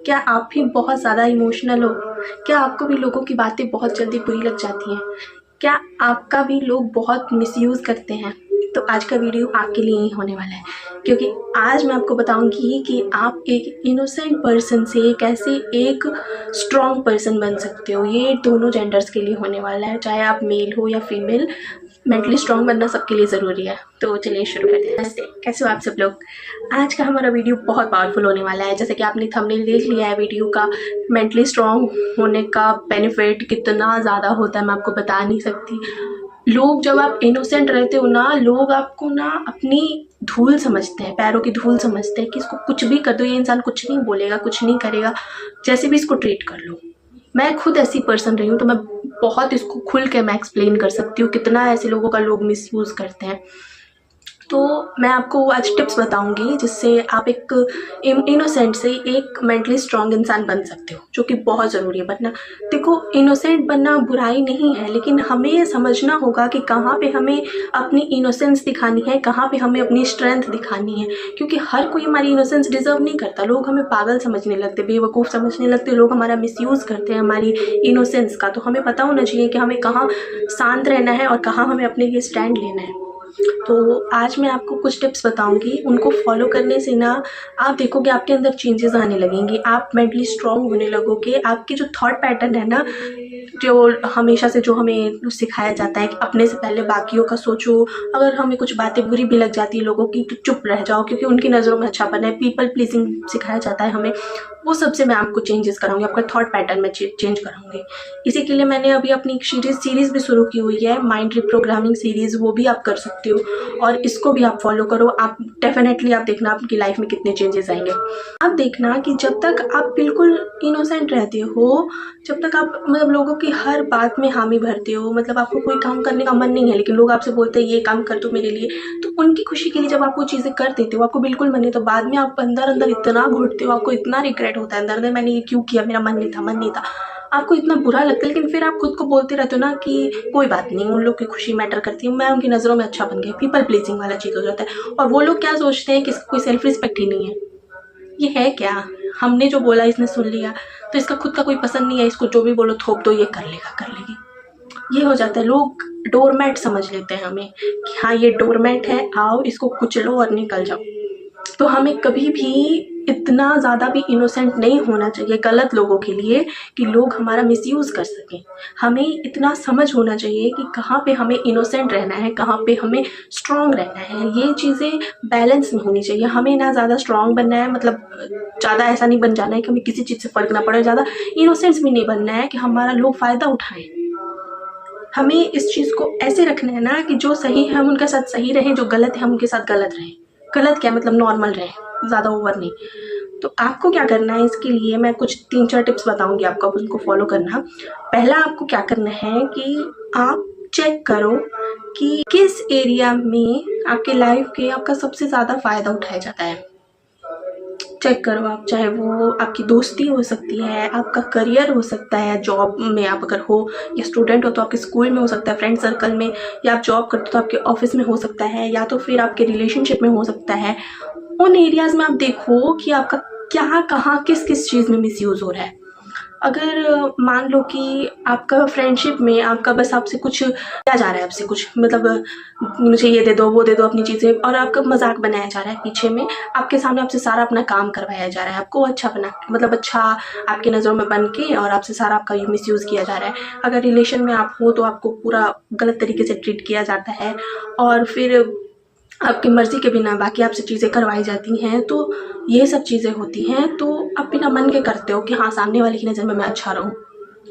क्या आप भी बहुत ज़्यादा इमोशनल हो? क्या आपको भी लोगों की बातें बहुत जल्दी बुरी लग जाती हैं? क्या आपका भी लोग बहुत मिसयूज़ करते हैं? तो आज का वीडियो आपके लिए ही होने वाला है, क्योंकि आज मैं आपको बताऊंगी कि आप एक इनोसेंट पर्सन से कैसे एक स्ट्रॉन्ग पर्सन बन सकते हो। ये दोनों जेंडर्स के लिए होने वाला है, चाहे आप मेल हो या फीमेल। मेंटली स्ट्रॉन्ग बनना सबके लिए ज़रूरी है। तो चलिए शुरू करते हैं। नमस्ते, कैसे हो आप सब लोग? आज का हमारा वीडियो बहुत पावरफुल होने वाला है। जैसे कि आपने थंबनेल देख लिया है वीडियो का, मेंटली स्ट्रॉन्ग होने का बेनिफिट कितना ज़्यादा होता है मैं आपको बता नहीं सकती। लोग, जब आप इनोसेंट रहते हो ना, लोग आपको ना अपनी धूल समझते हैं, पैरों की धूल समझते हैं कि इसको कुछ भी कर दो, ये इंसान कुछ नहीं बोलेगा, कुछ नहीं करेगा, जैसे भी इसको ट्रीट कर लो। मैं खुद ऐसी पर्सन रही हूँ, तो मैं बहुत इसको खुल के मैं एक्सप्लेन कर सकती हूँ कितना ऐसे लोगों का लोग मिसयूज़ करते हैं। तो मैं आपको आज टिप्स बताऊंगी जिससे आप एक इनोसेंट से एक मेंटली स्ट्रॉन्ग इंसान बन सकते हो, जो कि बहुत ज़रूरी है बनना। देखो, इनोसेंट बनना बुराई नहीं है, लेकिन हमें समझना होगा कि कहाँ पे हमें अपनी इनोसेंस दिखानी है, कहाँ पे हमें अपनी स्ट्रेंथ दिखानी है। क्योंकि हर कोई हमारी इनोसेंस डिजर्व नहीं करता। लोग हमें पागल समझने लगते, बेवकूफ़ समझने लगते, लोग हमारा मिसयूज़ करते हैं हमारी इनोसेंस का। तो हमें पता होना चाहिए कि हमें कहाँ शांत रहना है और कहाँ हमें अपने लिए स्टैंड लेना है। तो आज मैं आपको कुछ टिप्स बताऊंगी, उनको फॉलो करने से ना आप देखोगे आपके अंदर चेंजेस आने लगेंगे, आप मेंटली स्ट्रॉन्ग होने लगोगे। आपके जो थॉट पैटर्न है ना, जो हमेशा से जो हमें सिखाया जाता है कि अपने से पहले बाकियों का सोचो, अगर हमें कुछ बातें बुरी भी लग जाती है लोगों की तो चुप रह जाओ, क्योंकि उनकी नज़रों में अच्छा बना है, पीपल प्लीजिंग सिखाया जाता है हमें। वो सबसे मैं आपको चेंजेस कराऊंगी, आपका थॉट पैटर्न में चेंज कराऊंगी। इसी के लिए मैंने अभी अपनी एक सीरीज़ भी शुरू की हुई है, माइंड रिप्रोग्रामिंग सीरीज़, वो भी आप कर सकते हो और इसको भी आप फॉलो करो। आप डेफिनेटली आप देखना आपकी लाइफ में कितने चेंजेस आएंगे। आप देखना कि जब तक आप बिल्कुल इनोसेंट रहते हो, जब तक आप मतलब लोगों की हर बात में हामी भरते हो, मतलब आपको कोई काम करने का मन नहीं है लेकिन लोग आपसे बोलते हैं ये काम कर दो मेरे लिए, तो उनकी खुशी के लिए जब आप वो चीज़ें कर देते हो, आपको बिल्कुल मन नहीं, तो बाद में आप अंदर अंदर इतना घुटते हो, आपको इतना रिग्रेट होता है अंदर अंदर, मैंने ये क्यों किया, मेरा मन नहीं था, मन नहीं था। आपको इतना बुरा लगता है, लेकिन फिर आप खुद को बोलते रहते हो ना कि कोई बात नहीं, उन लोग की खुशी मैटर करती है, मैं उनकी नज़रों में अच्छा बन गया। पीपल प्लीजिंग वाला चीज़ हो जाता है। और वो लोग क्या सोचते हैं कि इसका कोई सेल्फ रिस्पेक्ट ही नहीं है। ये है क्या, हमने जो बोला इसने सुन लिया, तो इसका खुद का कोई पसंद नहीं है, इसको जो भी बोलो थोप दो, ये कर लेगा, कर लेगी। ये हो जाता है। लोग डोरमैट समझ लेते हैं हमें कि हाँ ये डोरमैट है, आओ इसको कुचलो और निकल जाओ। तो हमें कभी भी इतना ज़्यादा भी इनोसेंट नहीं होना चाहिए गलत लोगों के लिए कि लोग हमारा मिसयूज़ कर सकें। हमें इतना समझ होना चाहिए कि कहाँ पे हमें इनोसेंट रहना है, कहाँ पे हमें स्ट्रॉन्ग रहना है। ये चीज़ें बैलेंस में होनी चाहिए। हमें ना ज़्यादा स्ट्रॉन्ग बनना है, मतलब ज़्यादा ऐसा नहीं बन जाना है कि हमें किसी चीज़ से फ़र्क ना पड़े, ज़्यादा इनोसेंस भी नहीं बनना है कि हमारा लोग फ़ायदा उठाएं। हमें इस चीज़ को ऐसे रखना है ना कि जो सही है हम उनके साथ सही रहें, जो गलत है हम उनके साथ गलत रहें। गलत क्या मतलब नॉर्मल रहें, ज़्यादा ओवर नहीं। तो आपको क्या करना है, इसके लिए मैं कुछ 3-4 टिप्स बताऊंगी आपको, आप उनको फॉलो करना। पहला आपको क्या करना है कि आप चेक करो कि किस एरिया में आपके लाइफ के आपका सबसे ज़्यादा फ़ायदा उठाया जाता है। चेक करो आप, चाहे वो आपकी दोस्ती हो सकती है, आपका करियर हो सकता है, जॉब में आप अगर हो, या स्टूडेंट हो तो आपके स्कूल में हो सकता है, फ्रेंड सर्कल में, या आप जॉब करते हो तो आपके ऑफिस में हो सकता है, या तो फिर आपके रिलेशनशिप में हो सकता है। उन एरियाज़ में आप देखो कि आपका क्या, कहाँ, किस किस चीज़ में मिसयूज़ हो रहा है। अगर मान लो कि आपका फ्रेंडशिप में आपका बस आपसे कुछ किया जा रहा है, आपसे कुछ मतलब मुझे ये दे दो, वो दे दो, अपनी चीज़ें, और आपका मजाक बनाया जा रहा है पीछे में, आपके सामने आपसे सारा अपना काम करवाया जा रहा है, आपको अच्छा बना, मतलब अच्छा आपकी नज़रों में बन के, और आपसे सारा आपका ये मिसयूज़ किया जा रहा है। अगर रिलेशन में आप हो तो आपको पूरा गलत तरीके से ट्रीट किया जाता है, और फिर आपकी मर्ज़ी के बिना बाकी आपसे चीज़ें करवाई जाती हैं। तो ये सब चीज़ें होती हैं, तो आप बिना मन के करते हो कि हाँ सामने वाले की नज़र में मैं अच्छा रहूँ,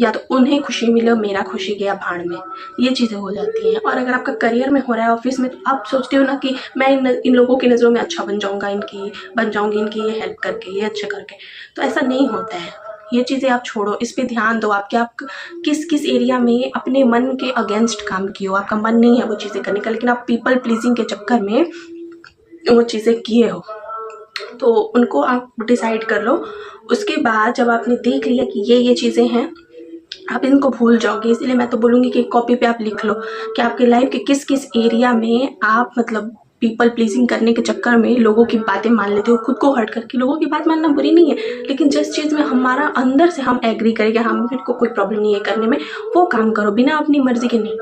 या तो उन्हें खुशी मिले, मेरा खुशी गया भाड़ में। ये चीज़ें हो जाती हैं। और अगर आपका करियर में हो रहा है, ऑफिस में, तो आप सोचते हो ना कि मैं इन लोगों की नज़रों में अच्छा बन जाऊँगा, इनकी बन जाऊँगी, इनकी ये हेल्प करके, ये अच्छे करके। तो ऐसा नहीं होता है। ये चीज़ें आप छोड़ो, इस पे ध्यान दो आप कि आप किस किस एरिया में अपने मन के अगेंस्ट काम किए हो। आपका मन नहीं है वो चीज़ें करने का, लेकिन आप पीपल प्लीजिंग के चक्कर में वो चीज़ें किए हो, तो उनको आप डिसाइड कर लो। उसके बाद जब आपने देख लिया कि ये चीज़ें हैं, आप इनको भूल जाओगे। इसलिए मैं तो बोलूँगी कि कॉपी पे आप लिख लो कि आपके लाइफ के किस किस एरिया में आप मतलब पीपल प्लीजिंग करने के चक्कर में लोगों की बातें मान लेते हो, खुद को हर्ट करके। लोगों की बात मानना बुरी नहीं है, लेकिन जिस चीज़ में हमारा अंदर से हम एग्री करें कि हाँ मेरे को कोई प्रॉब्लम नहीं है करने में, वो काम करो बिना अपनी मर्जी के नहीं।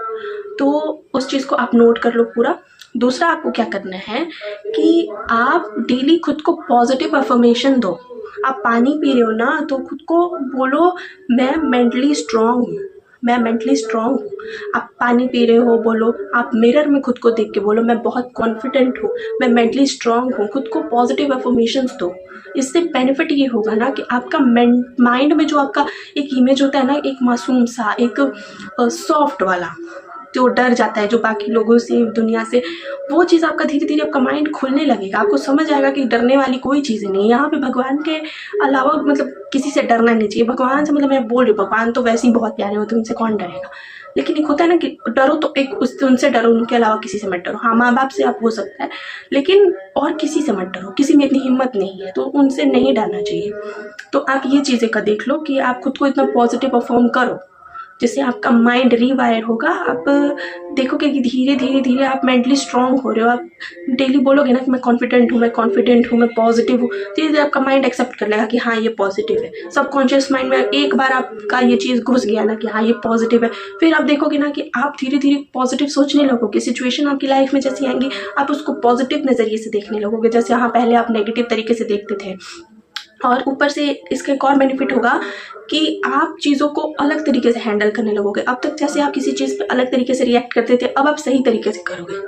तो उस चीज़ को आप नोट कर लो पूरा। दूसरा आपको क्या करना है कि आप डेली खुद को पॉजिटिव अफर्मेशन दो। आप पानी पी रहे हो ना, तो खुद को बोलो मैं मेंटली स्ट्रांग हूँ, मैं मेंटली स्ट्रांग हूँ। आप पानी पी रहे हो, बोलो। आप मिरर में खुद को देख के बोलो मैं बहुत कॉन्फिडेंट हूँ, मैं मेंटली स्ट्रांग हूँ। खुद को पॉजिटिव अफर्मेशंस दो। इससे बेनिफिट ये होगा ना कि आपका माइंड में जो आपका एक इमेज होता है ना, एक मासूम सा, एक सॉफ्ट वाला, जो डर जाता है जो बाकी लोगों से, दुनिया से, वो चीज़ आपका धीरे धीरे आपका माइंड खुलने लगेगा। आपको समझ आएगा कि डरने वाली कोई चीज़ नहीं है यहाँ पे। भगवान के अलावा मतलब किसी से डरना नहीं चाहिए। भगवान से मतलब मैं बोल रही हूँ, भगवान तो वैसे ही बहुत प्यारे होते हैं, उनसे कौन डरेगा। लेकिन एक होता है ना कि डरो तो एक उनसे डरो, उनके अलावा किसी से मत डरो। हाँ, माँ बाप से आप हो सकता है, लेकिन और किसी से मत डरो। किसी में इतनी हिम्मत नहीं है, तो उनसे नहीं डरना चाहिए। तो आप ये चीज़ें का देख लो कि आप खुद को इतना पॉजिटिव अफर्म करो जिससे आपका माइंड रीवायर होगा। आप देखोगे कि धीरे धीरे धीरे आप मेंटली स्ट्रांग हो रहे हो। आप डेली बोलोगे ना कि मैं कॉन्फिडेंट हूँ, मैं कॉन्फिडेंट हूँ, मैं पॉजिटिव हूँ। धीरे धीरे आपका माइंड एक्सेप्ट कर लेगा कि हाँ ये पॉजिटिव है। सबकॉन्शियस माइंड में एक बार आपका ये चीज़ घुस गया ना कि हाँ ये पॉजिटिव है, फिर आप देखोगे ना कि आप धीरे धीरे पॉजिटिव सोचने लगोगे। सिचुएशन आपकी लाइफ में जैसी आएंगी, आप उसको पॉजिटिव नज़रिए से देखने लगोगे। जैसे हाँ पहले आप नेगेटिव तरीके से देखते थे। और ऊपर से इसका एक और बेनिफिट होगा कि आप चीज़ों को अलग तरीके से हैंडल करने लगोगे। अब तक जैसे आप किसी चीज़ पे अलग तरीके से रिएक्ट करते थे, अब आप सही तरीके से करोगे।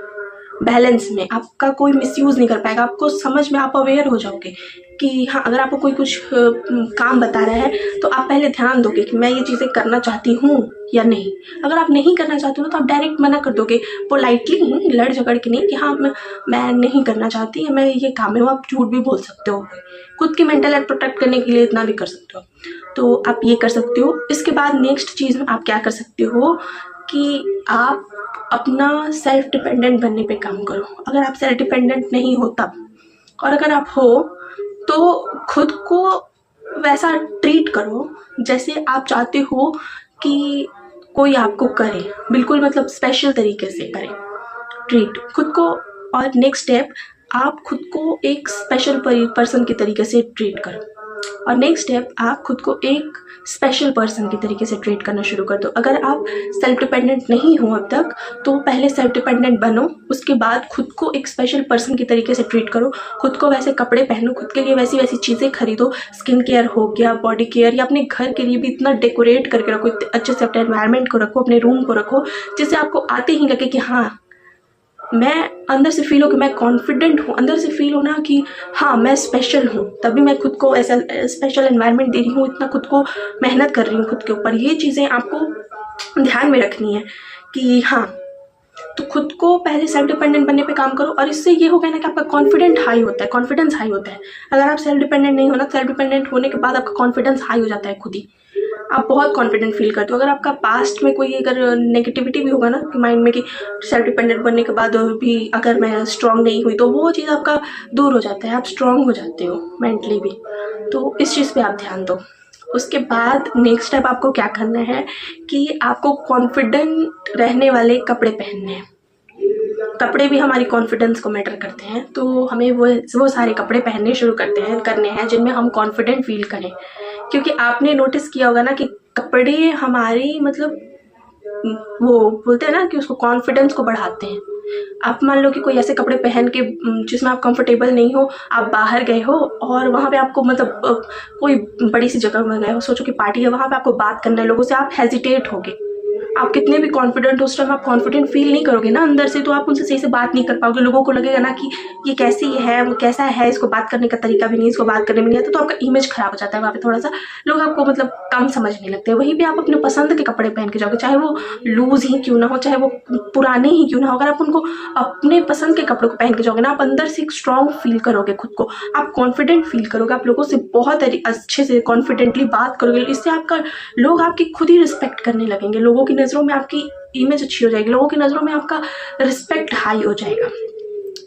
बैलेंस में आपका कोई मिसयूज़ नहीं कर पाएगा। आपको समझ में, आप अवेयर हो जाओगे कि हाँ अगर आपको कोई कुछ काम बता रहा है तो आप पहले ध्यान दोगे कि मैं ये चीज़ें करना चाहती हूँ या नहीं। अगर आप नहीं करना चाहते हो तो आप डायरेक्ट मना कर दोगे, पोलाइटली ही, लड़ झगड़ के नहीं कि हाँ मैं नहीं करना चाहती, मैं ये काम है। आप झूठ भी बोल सकते हो, खुद की मेंटल हेल्थ प्रोटेक्ट करने के लिए इतना भी कर सकते हो। तो आप ये कर सकते हो। इसके बाद नेक्स्ट चीज़ में आप क्या कर सकते हो कि आप अपना सेल्फ डिपेंडेंट बनने पे काम करो। अगर आप सेल्फ डिपेंडेंट नहीं हो तब, और अगर आप हो तो खुद को वैसा ट्रीट करो जैसे आप चाहते हो कि कोई आपको करे, बिल्कुल मतलब स्पेशल तरीके से करे ट्रीट खुद को। और नेक्स्ट स्टेप, आप खुद को एक स्पेशल पर्सन के तरीके से ट्रीट करो। और नेक्स्ट स्टेप, आप खुद को एक स्पेशल पर्सन की तरीके से ट्रीट करना शुरू कर दो। अगर आप सेल्फ डिपेंडेंट नहीं हो अब तक, तो पहले सेल्फ डिपेंडेंट बनो, उसके बाद खुद को एक स्पेशल पर्सन की तरीके से ट्रीट करो। खुद को वैसे कपड़े पहनो, खुद के लिए वैसी वैसी चीज़ें खरीदो। स्किन केयर हो गया, बॉडी केयर, या अपने घर के लिए भी इतना डेकोरेट करके रखो, अच्छे से अपने एनवायरनमेंट को रखो, अपने रूम को रखो, जिससे आपको आते ही लगे कि हाँ मैं अंदर से फील हो कि मैं कॉन्फिडेंट हूँ, अंदर से फील होना कि हाँ मैं स्पेशल हूँ। तभी मैं खुद को ऐसा स्पेशल एनवायरनमेंट दे रही हूँ, इतना खुद को मेहनत कर रही हूँ खुद के ऊपर। ये चीज़ें आपको ध्यान में रखनी है कि हाँ, तो खुद को पहले सेल्फ डिपेंडेंट बनने पे काम करो। और इससे ये होगा ना कि आपका कॉन्फिडेंस हाई होता है। अगर आप सेल्फ डिपेंडेंट नहीं हो ना, सेल्फ डिपेंडेंट होने के बाद आपका कॉन्फिडेंस हाई हो जाता है खुद ही। आप बहुत कॉन्फिडेंट फील करते हो। अगर आपका पास्ट में कोई अगर नेगेटिविटी भी होगा ना कि माइंड में कि सेल्फ डिपेंडेंट बनने के बाद भी अगर मैं स्ट्रांग नहीं हुई, तो वो चीज़ आपका दूर हो जाता है, आप स्ट्रांग हो जाते हो मेंटली भी। तो इस चीज़ पे आप ध्यान दो। उसके बाद नेक्स्ट स्टेप आपको क्या करना है कि आपको कॉन्फिडेंट रहने वाले कपड़े पहनने हैं। कपड़े भी हमारी कॉन्फिडेंस को मैटर करते हैं, तो हमें वो सारे कपड़े पहनने शुरू करने हैं जिनमें हम कॉन्फिडेंट फील करें। क्योंकि आपने नोटिस किया होगा ना कि कपड़े हमारी मतलब वो बोलते हैं ना कि उसको कॉन्फिडेंस को बढ़ाते हैं। आप मान लो कि कोई ऐसे कपड़े पहन के जिसमें आप कंफर्टेबल नहीं हो, आप बाहर गए हो और वहाँ पे आपको मतलब कोई बड़ी सी जगह में गए हो, सोचो कि पार्टी है, वहाँ पे आपको बात करना है लोगों से, आप हेजिटेट होगे। आप कितने भी कॉन्फिडेंट हो, उस टाइम आप कॉन्फिडेंट फील नहीं करोगे ना अंदर से, तो आप उनसे सही से बात नहीं कर पाओगे। लोगों को लगेगा ना कि ये कैसी है, वो कैसा है, इसको बात करने का तरीका भी नहीं, इसको बात करने में नहीं आता, तो आपका इमेज खराब हो जाता है। वहाँ पे थोड़ा सा लोग आपको मतलब कम समझने लगते हैं। वहीं पे आप अपने पसंद के कपड़े पहन के जाओगे, चाहे वो लूज ही क्यों ना हो, चाहे वो पुराने ही क्यों ना हो, अगर आप उनको अपने पसंद के कपड़ों को पहन के जाओगे ना, आप अंदर से एक स्ट्रॉन्ग फील करोगे खुद को, आप कॉन्फिडेंट फील करोगे, आप लोगों से बहुत अच्छे से कॉन्फिडेंटली बात करोगे। इससे आपका लोग आपकी खुद ही रिस्पेक्ट करने लगेंगे। लोगों की नज़रों में आपकी इमेज अच्छी हो जाएगी, लोगों की नज़रों में आपका रिस्पेक्ट हाई हो जाएगा।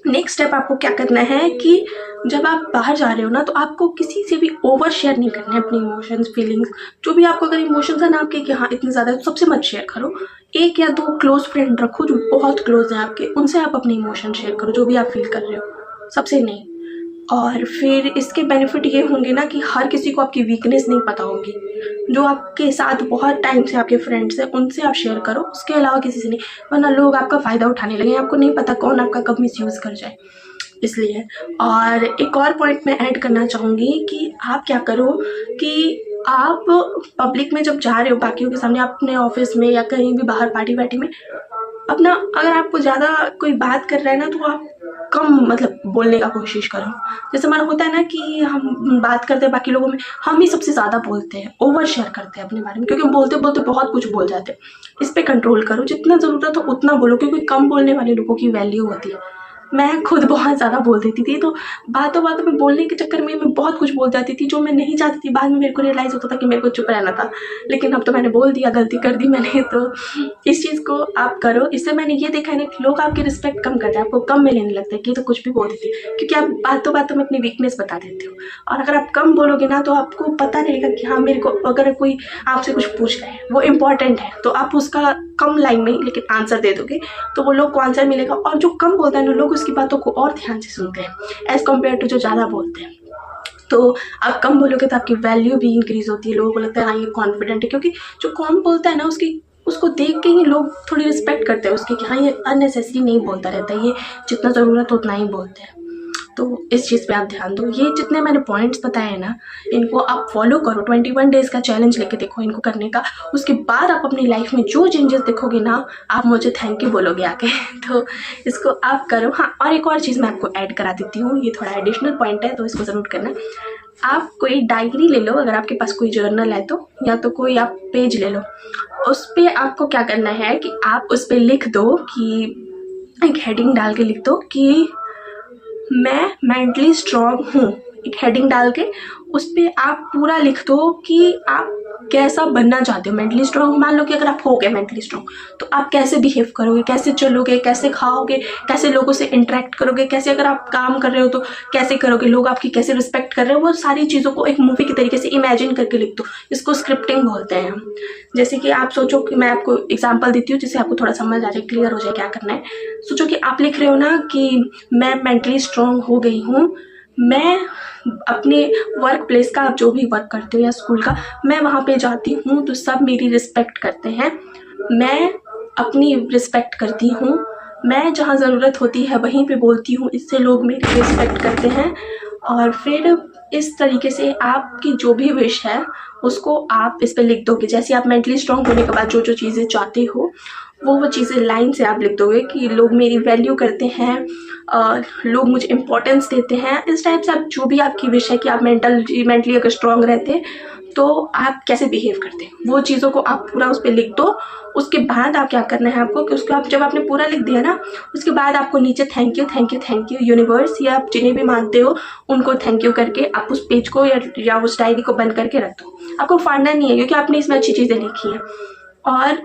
नेक्स्ट स्टेप आपको क्या करना है कि जब आप बाहर जा रहे हो ना, तो आपको किसी से भी ओवर शेयर नहीं करना है अपने इमोशंस, फीलिंग्स। जो भी आपको अगर इमोशंस है ना आपके कि हाँ इतने ज़्यादा, तो सबसे मत शेयर करो। 1 या 2 क्लोज फ्रेंड रखो जो बहुत क्लोज हैं आपके, उनसे आप अपने इमोशन शेयर करो, जो भी आप फील कर रहे हो, सबसे नहीं। और फिर इसके बेनिफिट ये होंगे ना कि हर किसी को आपकी वीकनेस नहीं पता होगी। जो आपके साथ बहुत टाइम से आपके फ्रेंड्स हैं उनसे आप शेयर करो, उसके अलावा किसी से नहीं, वरना लोग आपका फ़ायदा उठाने लगे। आपको नहीं पता कौन आपका कब मिसयूज़ कर जाए, इसलिए। और एक और पॉइंट मैं ऐड करना चाहूँगी कि आप क्या करो कि आप पब्लिक में जब जा रहे हो बाकियों के सामने, आप अपने ऑफिस में या कहीं भी बाहर पार्टी वार्टी में, अपना अगर आपको ज़्यादा कोई बात कर रहा है ना, तो आप कम मतलब बोलने का कोशिश करो। जैसे हमारा होता है ना कि हम बात करते हैं बाकी लोगों में, हम ही सबसे ज़्यादा बोलते हैं, ओवर शेयर करते हैं अपने बारे में, क्योंकि हम बोलते बोलते बहुत कुछ बोल जाते हैं। इस पे कंट्रोल करो, जितना ज़रूरत हो उतना बोलो, क्योंकि कम बोलने वाले लोगों की वैल्यू होती है। मैं खुद बहुत ज़्यादा बोल देती थी, तो बातों बातों में बोलने के चक्कर में मैं बहुत कुछ बोल जाती थी जो मैं नहीं चाहती थी। बाद में मेरे को रियलाइज़ होता था कि मेरे को चुप रहना था, लेकिन अब तो मैंने बोल दिया, गलती कर दी मैंने। तो इस चीज़ को आप करो। इससे मैंने ये देखा है ना कि लोग आपकी रिस्पेक्ट कम करते हैं, आपको कम में लेने लगते हैं कि तो कुछ भी बोल देती है, क्योंकि आप बातों बातों में अपनी वीकनेस बता देते हो। और अगर आप कम बोलोगे ना, तो आपको पता रहेगा कि हाँ मेरे को अगर कोई आपसे कुछ पूछ रहा है, वो इम्पॉर्टेंट है, तो आप उसका कम लाइन में लेकिन आंसर दे दोगे, तो वो लोग को आंसर मिलेगा। और जो कम बोलता है ना, लोग उसकी बातों को और ध्यान से सुनते हैं एज कम्पेयर टू जो ज़्यादा बोलते हैं। तो आप कम बोलोगे तो आपकी वैल्यू भी इंक्रीज होती है, लोगों को लगता है हाँ ये कॉन्फिडेंट है, क्योंकि जो कम बोलता है ना उसको देख के ही लोग थोड़ी रिस्पेक्ट करते हैं उसकी, कि हाँ ये अननेसेसरी नहीं बोलता रहता है, ये जितना ज़रूरत हो उतना ही बोलते हैं। तो इस चीज़ पे आप ध्यान दो। ये जितने मैंने पॉइंट्स बताए हैं ना, इनको आप फॉलो करो। 21 डेज़ का चैलेंज लेके देखो इनको करने का। उसके बाद आप अपनी लाइफ में जो चेंजेस देखोगे ना, आप मुझे थैंक यू बोलोगे आके। तो इसको आप करो। हाँ, और एक और चीज़ मैं आपको ऐड करा देती हूँ, ये थोड़ा एडिशनल पॉइंट है, तो इसको ज़रूर करना। आप कोई डायरी ले लो, अगर आपके पास कोई जर्नल है तो, या तो कोई आप पेज ले लो। उस पर आपको क्या करना है कि आप उस पर लिख दो कि एक हेडिंग डाल के लिख दो कि मैं मेंटली स्ट्रांग हूँ। एक हेडिंग डाल के उस पर आप पूरा लिख दो कि आप कैसा बनना चाहते हो मेंटली स्ट्रांग। मान लो कि अगर आप हो गए मेंटली स्ट्रांग, तो आप कैसे बिहेव करोगे, कैसे चलोगे, कैसे खाओगे, कैसे लोगों से इंटरेक्ट करोगे, कैसे अगर आप काम कर रहे हो तो कैसे करोगे, लोग आपकी कैसे रिस्पेक्ट कर रहे हो, वो सारी चीज़ों को एक मूवी के तरीके से इमेजिन करके लिख दो। इसको स्क्रिप्टिंग बोलते हैं हम। जैसे कि आप सोचो कि मैं आपको एग्जाम्पल देती हूँ जिससे आपको थोड़ा समझ आ जाए, क्लियर हो जाए क्या करना है। सोचो कि आप लिख रहे हो ना कि मैं मेंटली स्ट्रांग हो गई हूँ, मैं अपने वर्क प्लेस का, आप जो भी वर्क करते हो या स्कूल का, मैं वहाँ पे जाती हूँ तो सब मेरी रिस्पेक्ट करते हैं, मैं अपनी रिस्पेक्ट करती हूँ, मैं जहाँ ज़रूरत होती है वहीं पे बोलती हूँ, इससे लोग मेरी रिस्पेक्ट करते हैं। और फिर इस तरीके से आपकी जो भी विश है उसको आप इस पर लिख दोगे। जैसे आप मेंटली स्ट्रांग होने के बाद जो जो चीज़ें चाहते हो वो चीज़ें लाइन से आप लिख दोगे कि लोग मेरी वैल्यू करते हैं, लोग मुझे इम्पोर्टेंस देते हैं। इस टाइप से आप जो भी आपकी विश है कि आप मेंटली अगर स्ट्रांग रहते तो आप कैसे बिहेव करते हैं, वो चीज़ों को आप पूरा उस पर लिख दो। उसके बाद आप क्या करना है आपको कि उसको आप जब आपने पूरा लिख दिया ना, उसके बाद आपको नीचे thank you thank you thank you universe या आप जिन्हें भी मानते हो उनको थैंक यू करके आप उस पेज को या उस डायरी को बंद करके रख दो। आपको फाड़ना नहीं है, क्योंकि आपने इसमें अच्छी चीज़ें लिखी हैं। और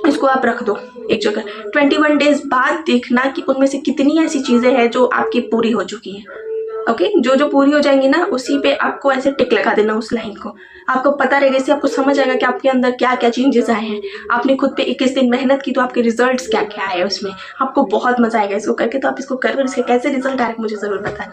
इसको आप रख दो एक जगह। 21 डेज बाद देखना कि उनमें से कितनी ऐसी चीज़ें हैं जो आपकी पूरी हो चुकी हैं। ओके, जो पूरी हो जाएंगी ना, उसी पे आपको ऐसे टिक लगा देना उस लाइन को। आपको पता रहेगा, इससे आपको समझ आएगा कि आपके अंदर क्या क्या चेंजेस आए हैं। आपने खुद पे 21 दिन मेहनत की तो आपके रिजल्ट्स क्या क्या आए उसमें। आपको बहुत मजा आएगा इसको करके। तो आप इसको करो, इसके कैसे रिजल्ट आए मुझे ज़रूर बताना।